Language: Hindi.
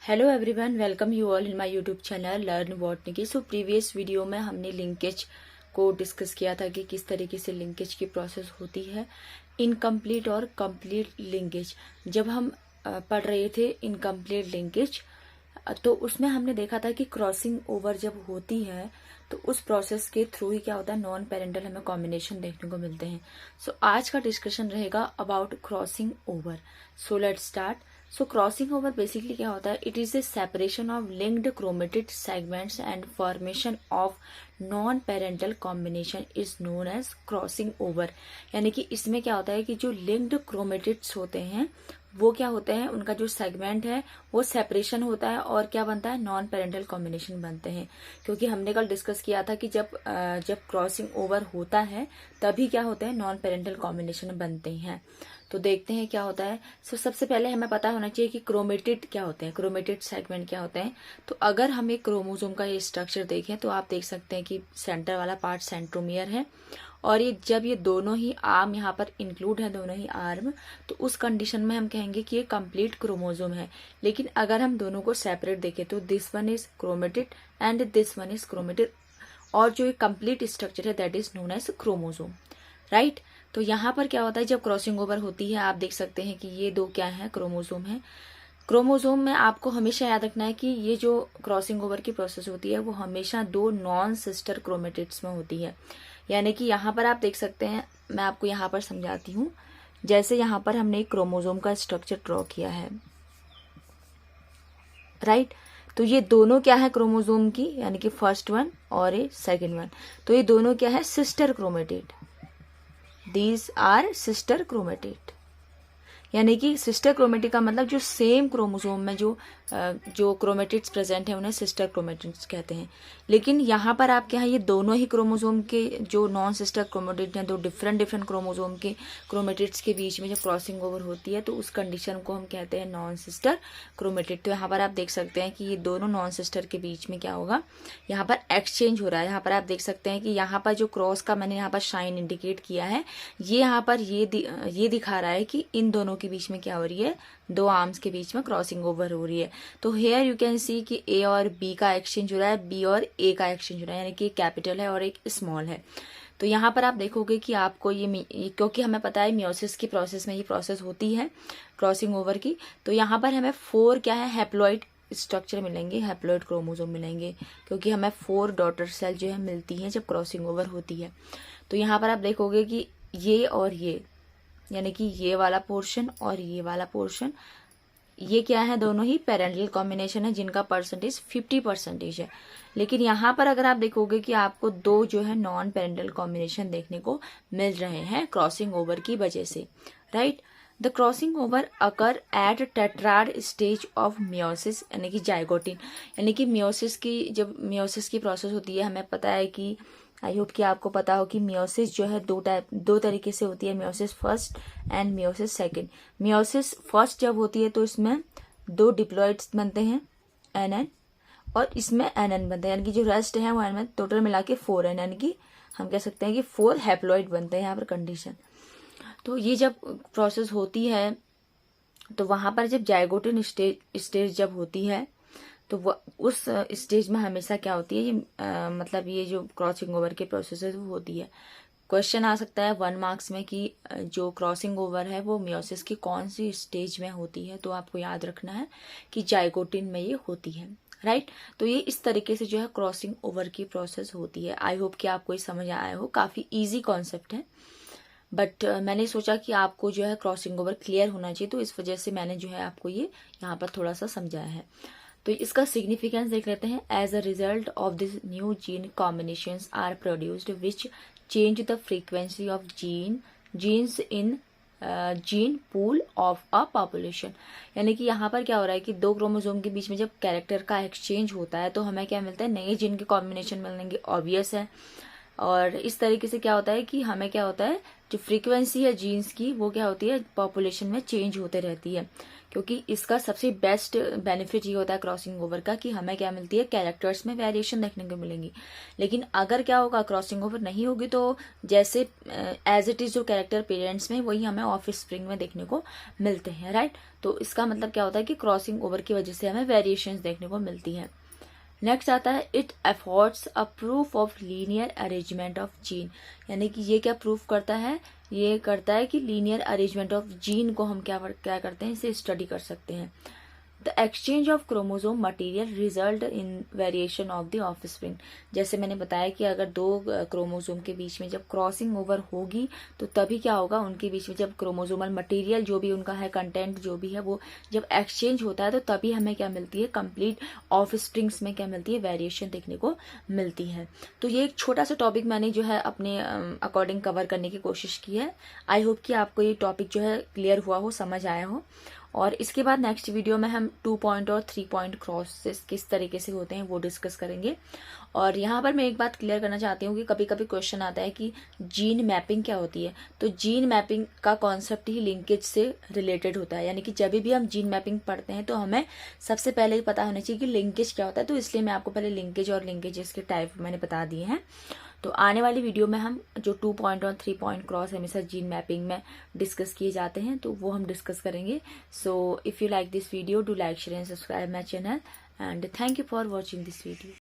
Hello everyone, welcome you all in my YouTube channel learn botany. So previous video में हमने लिंकेज को डिस्कस किया था कि किस तरीके से लिंकेज की प्रोसेस होती है, इनकम्प्लीट और कंप्लीट लिंकेज। जब हम पढ़ रहे थे इनकम्प्लीट लिंकेज, तो उसमें हमने देखा था कि क्रॉसिंग ओवर जब होती है तो उस प्रोसेस के थ्रू ही क्या होता है, नॉन पेरेंटल हमें कॉम्बिनेशन देखने को मिलते हैं। सो आज का डिस्कशन रहेगा about crossing over. So let's start. So crossing over basically क्या होता है, it is a separation of linked chromatid segments and formation of non parental combination is known as crossing over. यानी कि इसमें क्या होता है कि जो लिंक्ड क्रोमेटिड्स होते हैं वो क्या होते हैं, उनका जो सेगमेंट है वो सेपरेशन होता है और क्या बनता है, नॉन पेरेंटल कॉम्बिनेशन बनते हैं। क्योंकि हमने कल डिस्कस किया था कि जब क्रॉसिंग ओवर होता है तभी क्या होते हैं, नॉन पेरेंटल कॉम्बिनेशन बनते हैं। तो देखते हैं क्या होता है। सबसे पहले हमें पता होना चाहिए कि क्रोमेटिड क्या होते हैं, क्रोमेटिड सेगमेंट क्या होते हैं। तो अगर हम एक क्रोमोसोम का ये स्ट्रक्चर देखें तो आप देख सकते हैं कि सेंटर वाला पार्ट सेंट्रोमियर है और ये जब ये दोनों ही आर्म यहाँ पर इंक्लूड है, दोनों ही आर्म, तो उस कंडीशन में हम कहेंगे कि ये कंप्लीट क्रोमोसोम है। लेकिन अगर हम दोनों को सेपरेट देखें तो this one is chromatid and this one is chromatid, और जो कंप्लीट स्ट्रक्चर है that is known as chromosome, right. तो यहाँ पर क्या होता है, जब क्रॉसिंग ओवर होती है आप देख सकते हैं कि ये दो क्या है, क्रोमोसोम है। क्रोमोसोम में आपको हमेशा याद रखना है कि ये जो क्रॉसिंग ओवर की प्रोसेस होती है वो हमेशा दो नॉन सिस्टर क्रोमेटिड्स में होती है। यानी कि यहाँ पर आप देख सकते हैं, मैं आपको यहाँ पर समझाती हूँ। जैसे यहाँ पर हमने एक क्रोमोसोम का स्ट्रक्चर ड्रॉ किया है, राइट। तो ये दोनों क्या है क्रोमोसोम की, यानी कि फर्स्ट वन और ये सेकंड वन, तो ये दोनों क्या है, sister chromatid. These are sister chromatid. यानी कि सिस्टर क्रोमेटिड का मतलब जो सेम क्रोमोसोम में जो क्रोमेटिड्स प्रेजेंट है उन्हें सिस्टर क्रोमेटिड्स कहते हैं। लेकिन यहाँ पर आप क्या है, ये दोनों ही क्रोमोसोम के जो नॉन सिस्टर क्रोमेटिड हैं, दो डिफरेंट क्रोमोसोम के क्रोमेटिड्स के बीच में जब क्रॉसिंग ओवर होती है तो उस कंडीशन को हम कहते हैं नॉन सिस्टर क्रोमेटिड। तो यहाँ पर आप देख सकते हैं कि ये दोनों नॉन सिस्टर के बीच में क्या होगा, यहाँ पर एक्सचेंज हो रहा है। यहाँ पर आप देख सकते हैं कि यहाँ पर जो क्रॉस का मैंने यहाँ पर शाइन इंडिकेट किया है, ये यहाँ पर ये दिखा रहा है कि इन दोनों के बीच में क्या हो रही है, दो आर्म्स के बीच में क्रॉसिंग ओवर हो रही है। तो हेयर यू कैन सी कि ए और बी का एक्सचेंज हो रहा है, बी और ए का एक्सचेंज हो रहा है, यानी कि एक कैपिटल है और एक स्मॉल है। तो यहाँ पर आप देखोगे कि आपको ये क्योंकि हमें पता है मियोसिस की प्रोसेस में ये प्रोसेस होती है क्रॉसिंग ओवर की, तो यहाँ पर हमें 4 क्या है, हैप्लॉइड स्ट्रक्चर मिलेंगे, हैप्लॉइड क्रोमोसोम मिलेंगे, क्योंकि हमें 4 डॉटर सेल जो है मिलती हैं जब क्रॉसिंग ओवर होती है। तो यहाँ पर आप देखोगे कि ये और ये, यानी कि ये वाला पोर्शन और ये वाला पोर्शन, ये क्या है, दोनों ही पेरेंटल कॉम्बिनेशन है जिनका परसेंटेज 50% है। लेकिन यहाँ पर अगर आप देखोगे कि आपको दो जो है नॉन पेरेंटल कॉम्बिनेशन देखने को मिल रहे हैं क्रॉसिंग ओवर की वजह से, right. The crossing over occur at tetrad stage of meiosis, यानी कि जाइगोटिन। यानी कि जब मियोसिस की प्रोसेस होती है, हमें पता है कि आई होप कि आपको पता हो कि मियोसिस जो है दो तरीके से होती है, meiosis first and meiosis second. Meiosis first जब होती है तो इसमें 2 डिप्लॉइड्स बनते हैं, एन और इसमें एन बनते हैं, यानी कि जो रेस्ट है वो एन में टोटल मिला के 4 है, यानी कि हम कह सकते हैं कि 4 हैप्लॉइड बनते हैं यहाँ पर कंडीशन। तो ये जब प्रोसेस होती है तो वहां पर जब जाइगोटिन स्टेज जब होती है तो वो उस स्टेज में हमेशा क्या होती है, ये मतलब ये जो क्रॉसिंग ओवर के प्रोसेस है वो होती है। क्वेश्चन आ सकता है 1 मार्क्स में कि जो क्रॉसिंग ओवर है वो मियोसिस की कौन सी स्टेज में होती है, तो आपको याद रखना है कि जाइगोटिन में ये होती है, राइट। तो ये इस तरीके से जो है क्रॉसिंग ओवर की प्रोसेस होती है। आई होप कि आपको ये समझ आया हो, काफी ईजी कॉन्सेप्ट है, बट मैंने सोचा कि आपको जो है क्रॉसिंग ओवर क्लियर होना चाहिए, तो इस वजह से मैंने जो है आपको ये यहाँ पर थोड़ा सा समझाया है। तो इसका सिग्निफिकेंस देख लेते हैं। As a result of this new gene combinations are produced which change the frequency of genes in gene pool of a population. यानी कि यहाँ पर क्या हो रहा है कि 2 क्रोमोसोम के बीच में जब कैरेक्टर का एक्सचेंज होता है तो हमें क्या मिलता है, नए जीन के कॉम्बिनेशन मिलेंगे, ऑब्वियस है। और इस तरीके से क्या होता है कि हमें क्या होता है, जो फ्रीक्वेंसी है जीन्स की वो क्या होती है, पॉपुलेशन में चेंज होते रहती है। क्योंकि इसका सबसे बेस्ट बेनिफिट ये होता है क्रॉसिंग ओवर का कि हमें क्या मिलती है, कैरेक्टर्स में वेरिएशन देखने को मिलेंगी। लेकिन अगर क्या होगा, क्रॉसिंग ओवर नहीं होगी तो जैसे एज इट इज जो कैरेक्टर पेरेंट्स में, वही हमें ऑफ स्प्रिंग में देखने को मिलते हैं, राइट। तो इसका मतलब क्या होता है कि क्रॉसिंग ओवर की वजह से हमें वेरिएशंस देखने को मिलती हैं। नेक्स्ट आता है it affords a proof of linear arrangement of gene, यानी कि ये क्या प्रूफ करता है, ये करता है कि लीनियर अरेंजमेंट ऑफ जीन को हम क्या करते हैं, इसे स्टडी कर सकते हैं। The exchange of chromosome material result in variation of the offspring, जैसे मैंने बताया कि अगर दो क्रोमोसोम के बीच में जब क्रॉसिंग ओवर होगी तो तभी क्या होगा, उनके बीच में जब क्रोमोसोमल मटीरियल जो भी उनका है, कंटेंट जो भी है, वो जब एक्सचेंज होता है तो तभी हमें क्या मिलती है, कंप्लीट ऑफस्प्रिंग्स में क्या मिलती है, वेरिएशन देखने को मिलती है। तो ये एक छोटा सा टॉपिक मैंने जो है अपने अकॉर्डिंग कवर करने की कोशिश की है। आई होप कि आपको ये टॉपिक जो है क्लियर हुआ हो, समझ आया हो। और इसके बाद नेक्स्ट वीडियो में हम 2 पॉइंट और 3 पॉइंट क्रॉसेस किस तरीके से होते हैं वो डिस्कस करेंगे। और यहाँ पर मैं एक बात क्लियर करना चाहती हूँ कि कभी कभी क्वेश्चन आता है कि जीन मैपिंग क्या होती है। तो जीन मैपिंग का कॉन्सेप्ट ही लिंकेज से रिलेटेड होता है, यानी कि जब भी हम जीन मैपिंग पढ़ते हैं तो हमें सबसे पहले ही पता होना चाहिए कि लिंकेज क्या होता है। तो इसलिए मैं आपको पहले लिंकेज और लिंकेजेस के टाइप मैंने बता दिए हैं। तो आने वाली वीडियो में हम जो 2 पॉइंट और 3 पॉइंट क्रॉस हमेशा जीन मैपिंग में डिस्कस किए जाते हैं तो वो हम डिस्कस करेंगे। So if you like this video, do like, share and subscribe my channel, and thank you for watching this video.